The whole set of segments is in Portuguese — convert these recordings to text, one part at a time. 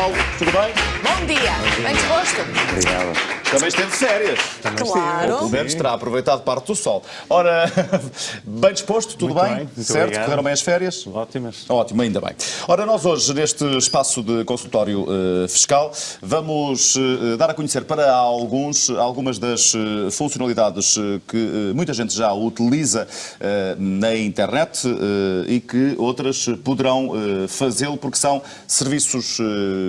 Paulo, tudo bem? Bom dia, bem disposto? Obrigado. Também esteve de férias. Claro. Ou pelo menos terá aproveitado parte do sol. Ora, bem disposto, tudo Muito bem? bem, muito Certo? obrigado. Correram bem as férias? Ótimas. Ótimo, ainda bem. Ora, nós hoje, neste espaço de consultório fiscal, vamos dar a conhecer para algumas das funcionalidades que muita gente já utiliza na internet e que outras poderão fazê-lo porque são serviços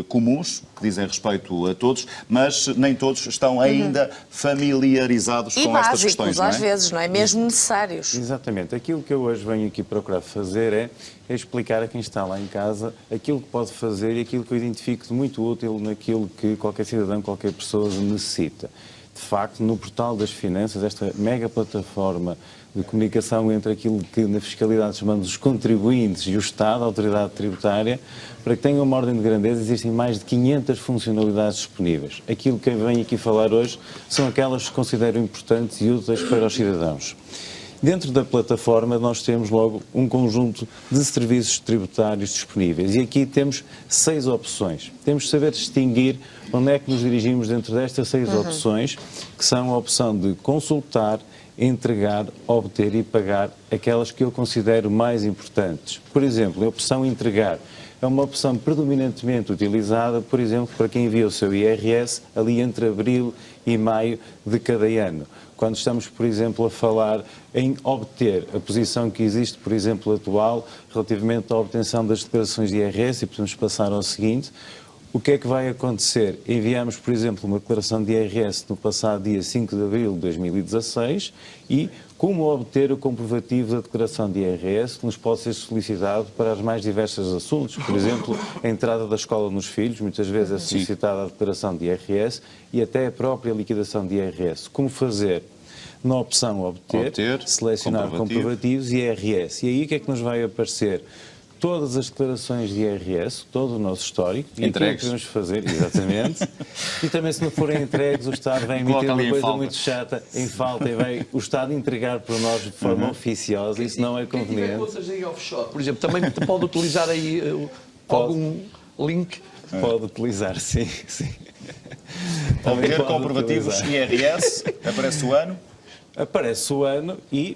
comuns, que dizem respeito a todos, mas nem todos estão ainda familiarizados E com estas básicos, questões, não é? às vezes, não é? Mesmo necessários. Exatamente. Aquilo que eu hoje venho aqui procurar fazer é explicar a quem está lá em casa aquilo que pode fazer e aquilo que eu identifico de muito útil naquilo que qualquer cidadão, qualquer pessoa necessita. De facto, no Portal das Finanças, esta mega plataforma de comunicação entre aquilo que na fiscalidade chamamos os contribuintes e o Estado, a autoridade tributária, para que tenham uma ordem de grandeza, existem mais de 500 funcionalidades disponíveis. Aquilo que eu venho aqui falar hoje são aquelas que considero importantes e úteis para os cidadãos. Dentro da plataforma nós temos logo um conjunto de serviços tributários disponíveis e aqui temos 6 opções. Temos de saber distinguir onde é que nos dirigimos dentro destas 6 opções, que são a opção de consultar, entregar, obter e pagar, aquelas que eu considero mais importantes. Por exemplo, a opção entregar é uma opção predominantemente utilizada, por exemplo, para quem envia o seu IRS ali entre abril e maio de cada ano. Quando estamos, por exemplo, a falar em obter a posição que existe, por exemplo, atual, relativamente à obtenção das declarações de IRS, e podemos passar ao seguinte, o que é que vai acontecer? Enviamos, por exemplo, uma declaração de IRS no passado dia 5 de abril de 2016 e como obter o comprovativo da declaração de IRS que nos pode ser solicitado para os mais diversos assuntos. Por exemplo, a entrada da escola nos filhos, muitas vezes é solicitada a declaração de IRS e até a própria liquidação de IRS. Como fazer? Na opção obter selecionar comprovativos e IRS. E aí o que é que nos vai aparecer? Todas as declarações de IRS, todo o nosso histórico, e aquilo que podemos fazer, exatamente, e também se não forem entregues, o Estado vai emitir uma coisa muito chata, em falta, e vai o Estado entregar para nós de forma oficiosa, isso não é conveniente. Quem tiver contas em offshore, por exemplo, também pode utilizar aí algum link? Pode utilizar, sim. Obter comprovativos IRS, aparece o ano. Aparece o ano e,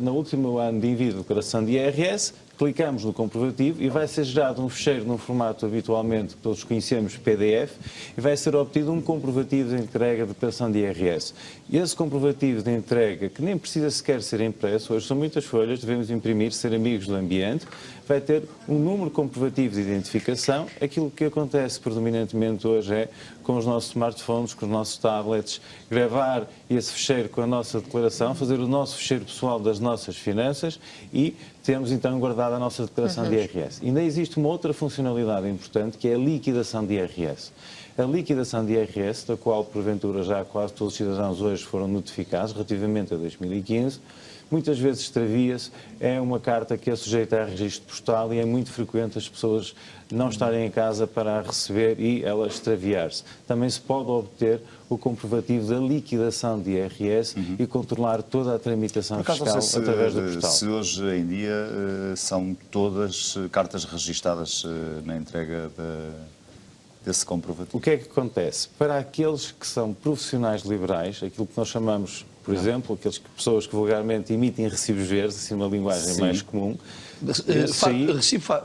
no último ano de envio de declaração de IRS, clicamos no comprovativo e vai ser gerado um fecheiro num formato habitualmente que todos conhecemos, PDF, e vai ser obtido um comprovativo de entrega de declaração de IRS. E esse comprovativo de entrega, que nem precisa sequer ser impresso, hoje são muitas folhas, devemos imprimir, ser amigos do ambiente, vai ter um número comprovativo de identificação. Aquilo que acontece predominantemente hoje é, com os nossos smartphones, com os nossos tablets, gravar esse fecheiro com a nossa declaração, fazer o nosso fecheiro pessoal das nossas finanças e temos então guardado a nossa declaração de IRS. Ainda existe uma outra funcionalidade importante que é a liquidação de IRS. A liquidação de IRS, da qual porventura já quase todos os cidadãos hoje foram notificados relativamente a 2015, muitas vezes extravia-se, é uma carta que é sujeita a registro postal e é muito frequente as pessoas não estarem em casa para a receber e ela extraviar-se. Também se pode obter o comprovativo da liquidação de IRS e controlar toda a tramitação fiscal através do portal. Se hoje em dia são todas cartas registadas na entrega desse comprovativo. O que é que acontece? Para aqueles que são profissionais liberais, aquilo que nós chamamos, por exemplo, aquelas pessoas que vulgarmente emitem recibos verdes, assim uma linguagem mais comum,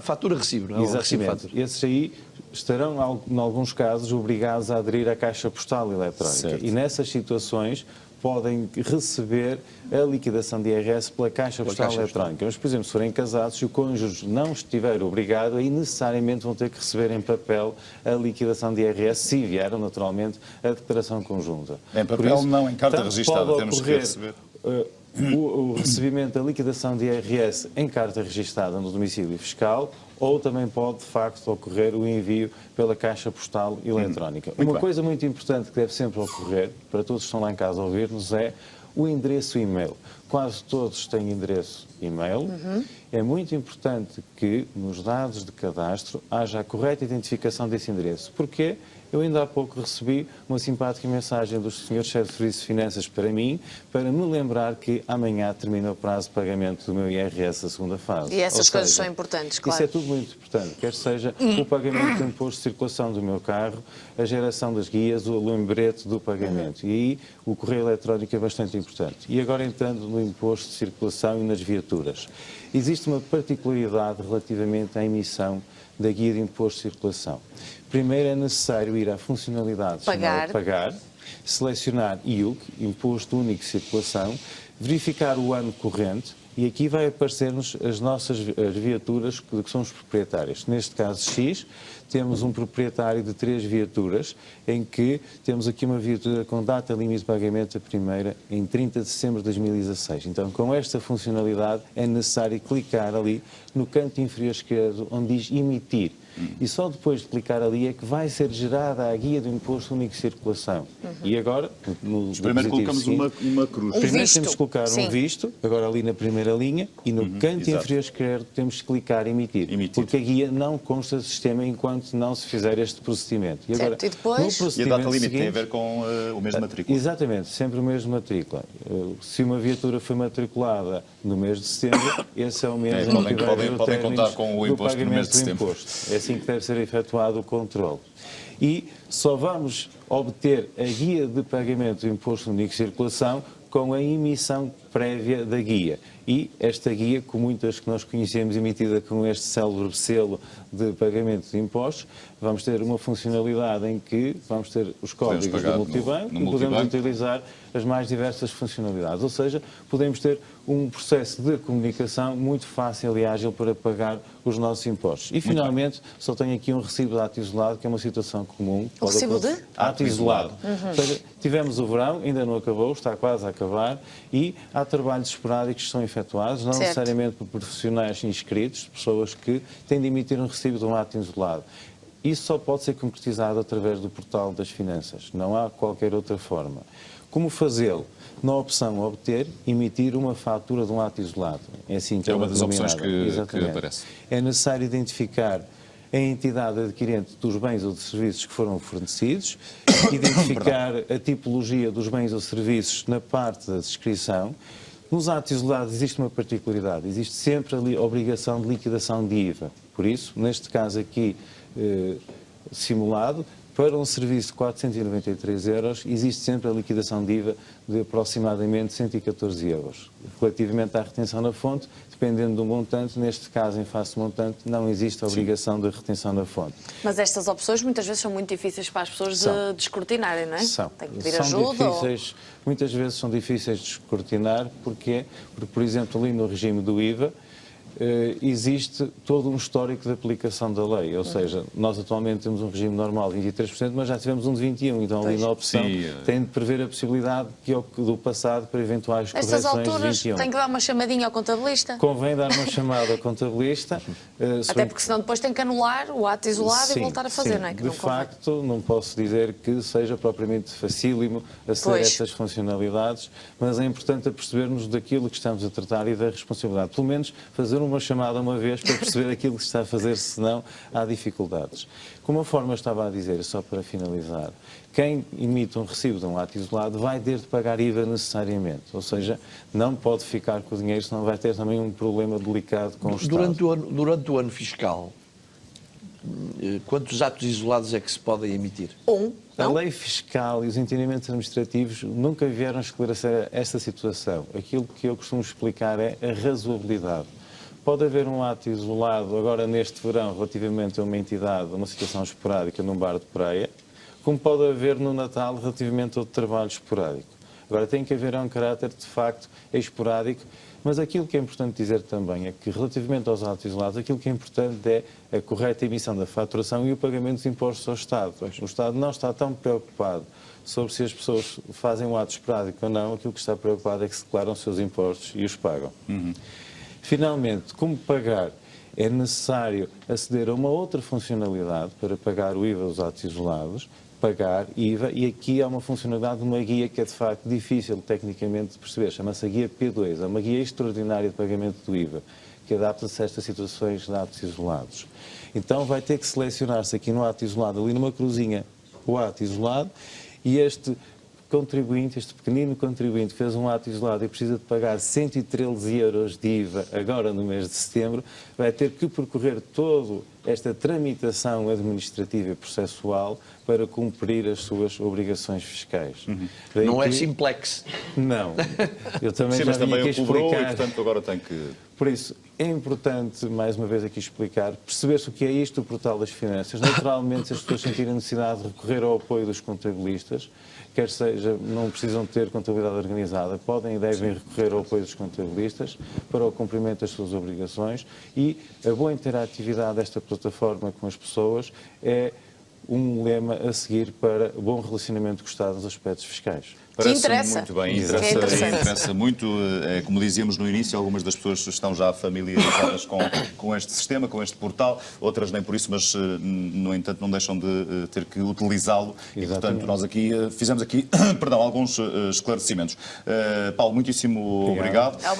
Fatura-recibo, não é? Exatamente. Esses aí estarão, em alguns casos, obrigados a aderir à Caixa Postal Eletrónica. Certo. E nessas situações podem receber a liquidação de IRS pela Caixa Postal Eletrónica. Mas, por exemplo, se forem casados, se o cônjuge não estiver obrigado, aí necessariamente vão ter que receber em papel a liquidação de IRS, se vieram, naturalmente, a declaração conjunta. Em papel, não, em carta registada, temos que receber. O recebimento da liquidação de IRS em carta registada no domicílio fiscal ou também pode, de facto, ocorrer o envio pela Caixa Postal Eletrónica. Uma coisa muito importante que deve sempre ocorrer, para todos que estão lá em casa a ouvir-nos, é o endereço e-mail. quase todos têm endereço e-mail. É muito importante que nos dados de cadastro haja a correta identificação desse endereço. Porquê? Eu ainda há pouco recebi uma simpática mensagem do Sr. Chefe de Serviço de Finanças para mim, para me lembrar que amanhã termina o prazo de pagamento do meu IRS, a segunda fase. E essas Ou coisas seja, são importantes, Isso claro. é tudo muito importante, quer seja o pagamento do imposto de circulação do meu carro, a geração das guias, o lembrete do pagamento. E aí o correio eletrónico é bastante importante. E agora entrando no imposto de circulação e nas viaturas. Existe uma particularidade relativamente à emissão da guia de imposto de circulação. Primeiro é necessário ir à funcionalidade chamada Pagar, selecionar IUC, Imposto Único de Circulação, verificar o ano corrente e aqui vai aparecer-nos as viaturas que são os proprietários. Neste caso X, temos um proprietário de 3 viaturas, em que temos aqui uma viatura com data limite de pagamento, a primeira, em 30 de setembro de 2016. Então, com esta funcionalidade, é necessário clicar ali no canto inferior esquerdo, onde diz emitir. E só depois de clicar ali é que vai ser gerada a guia do Imposto Único de Circulação. E agora, no Primeiro colocamos seguinte, uma cruz. primeiro visto. temos que colocar Sim. um visto, agora ali na primeira linha, e no canto exato. inferior esquerdo temos que clicar emitir, porque a guia não consta do sistema enquanto não se fizer este procedimento. E agora, Certo, e depois? no E a procedimento data limite tem a seguinte, ver com o mês de matrícula. exatamente, sempre o mês de matrícula. Se uma viatura foi matriculada no mês de setembro, esse é o mês em podem- que vai podem- haver o podem término contar com o do imposto no mês pagamento de do setembro. imposto. É assim que deve ser efetuado o controle. E só vamos obter a guia de pagamento do Imposto Único de Circulação com a emissão prévia da guia. E esta guia, com muitas que nós conhecemos, emitida com este célebre selo de pagamento de impostos, vamos ter uma funcionalidade em que vamos ter os códigos pagar do no multibanco e podemos multibanco. utilizar as mais diversas funcionalidades. Ou seja, podemos ter um processo de comunicação muito fácil e ágil para pagar os nossos impostos. E, finalmente, só tenho aqui um recibo de ato isolado, que é uma situação comum. O recibo de? Ato isolado. Ou seja, tivemos o verão, ainda não acabou, está quase a acabar, e há trabalhos esporádicos que são efetuados, não Certo. necessariamente por profissionais inscritos, pessoas que têm de emitir um recibo de um ato isolado. Isso só pode ser concretizado através do portal das finanças, não há qualquer outra forma. Como fazê-lo? Na opção obter, emitir uma fatura de um ato isolado. É assim que É uma das denominada. opções que Exatamente. aparece. É necessário identificar a entidade adquirente dos bens ou de serviços que foram fornecidos, identificar a tipologia dos bens ou serviços na parte da descrição. Nos atos isolados existe uma particularidade, existe sempre a obrigação de liquidação de IVA. Por isso, neste caso aqui simulado, para um serviço de 493 euros, existe sempre a liquidação de IVA de aproximadamente 114 euros. Relativamente à retenção na fonte, dependendo do montante, neste caso, em face do montante, não existe a obrigação de retenção na fonte. Mas estas opções muitas vezes são muito difíceis para as pessoas de escrutinar, não é? São. Tem que pedir São ajuda. difíceis, muitas vezes são difíceis de escrutinar, porque, por exemplo, ali no regime do IVA, existe todo um histórico de aplicação da lei, ou seja, nós atualmente temos um regime normal de 23%, mas já tivemos um de 21%, então ali Pois. na opção Sim. tem de prever a possibilidade do passado para eventuais Nestas correções de alturas 21%. tem que dar uma chamadinha ao contabilista. Convém dar uma chamada ao contabilista. Até porque senão depois tem que anular o ato isolado e Sim, voltar a fazer, sim. não é? Que de não convém. facto, não posso dizer que seja propriamente facílimo aceder a Pois. estas funcionalidades, mas é importante percebermos daquilo que estamos a tratar e da responsabilidade. Pelo menos fazer uma chamada uma vez para perceber aquilo que se está a fazer, senão há dificuldades. Como a forma estava a dizer, só para finalizar, quem emite um recibo de um ato isolado vai ter de pagar IVA necessariamente, ou seja, não pode ficar com o dinheiro, senão vai ter também um problema delicado com o Estado. Durante o ano fiscal, quantos atos isolados é que se podem emitir? A Não? lei fiscal e os entendimentos administrativos nunca vieram esclarecer esta situação. Aquilo que eu costumo explicar é a razoabilidade. Pode haver um ato isolado, agora neste verão, relativamente a uma entidade, uma situação esporádica num bar de praia, como pode haver no Natal relativamente a outro trabalho esporádico. Agora tem que haver um caráter, de facto, esporádico, mas aquilo que é importante dizer também é que, relativamente aos atos isolados, aquilo que é importante é a correta emissão da faturação e o pagamento dos impostos ao Estado. O Estado não está tão preocupado sobre se as pessoas fazem um ato esporádico ou não, aquilo que está preocupado é que se declaram os seus impostos e os pagam. Finalmente, como pagar? é necessário aceder a uma outra funcionalidade para pagar o IVA dos atos isolados, pagar IVA, e aqui há uma funcionalidade de uma guia que é de facto difícil tecnicamente de perceber, chama-se a guia P2, é uma guia extraordinária de pagamento do IVA, que adapta-se a estas situações de atos isolados. Então vai ter que selecionar-se aqui no ato isolado, ali numa cruzinha, o ato isolado, e este contribuinte, este pequenino contribuinte que fez um ato isolado e precisa de pagar 113 euros de IVA agora no mês de setembro, vai ter que percorrer toda esta tramitação administrativa e processual para cumprir as suas obrigações fiscais. Daí Não é que- simplex. Não. Eu também Sim, já mas vim também aqui o cobrou e, explicar. portanto, agora tem que... Por isso, é importante, mais uma vez aqui explicar, perceber-se o que é isto, o portal das finanças. Naturalmente, se as pessoas sentirem necessidade de recorrer ao apoio dos contabilistas, quer seja, não precisam ter contabilidade organizada, podem e devem recorrer ao apoio dos contabilistas para o cumprimento das suas obrigações, e a boa interatividade desta plataforma com as pessoas é um lema a seguir para bom relacionamento com o Estado nos aspectos fiscais. Parece interessa. muito bem, Que é interessante. interessa muito. Como dizíamos no início, algumas das pessoas estão já familiarizadas com este sistema, com este portal, outras nem por isso, mas, no entanto, não deixam de ter que utilizá-lo. E, portanto, nós aqui fizemos aqui, perdão, alguns esclarecimentos. Paulo, muitíssimo obrigado. Obrigada.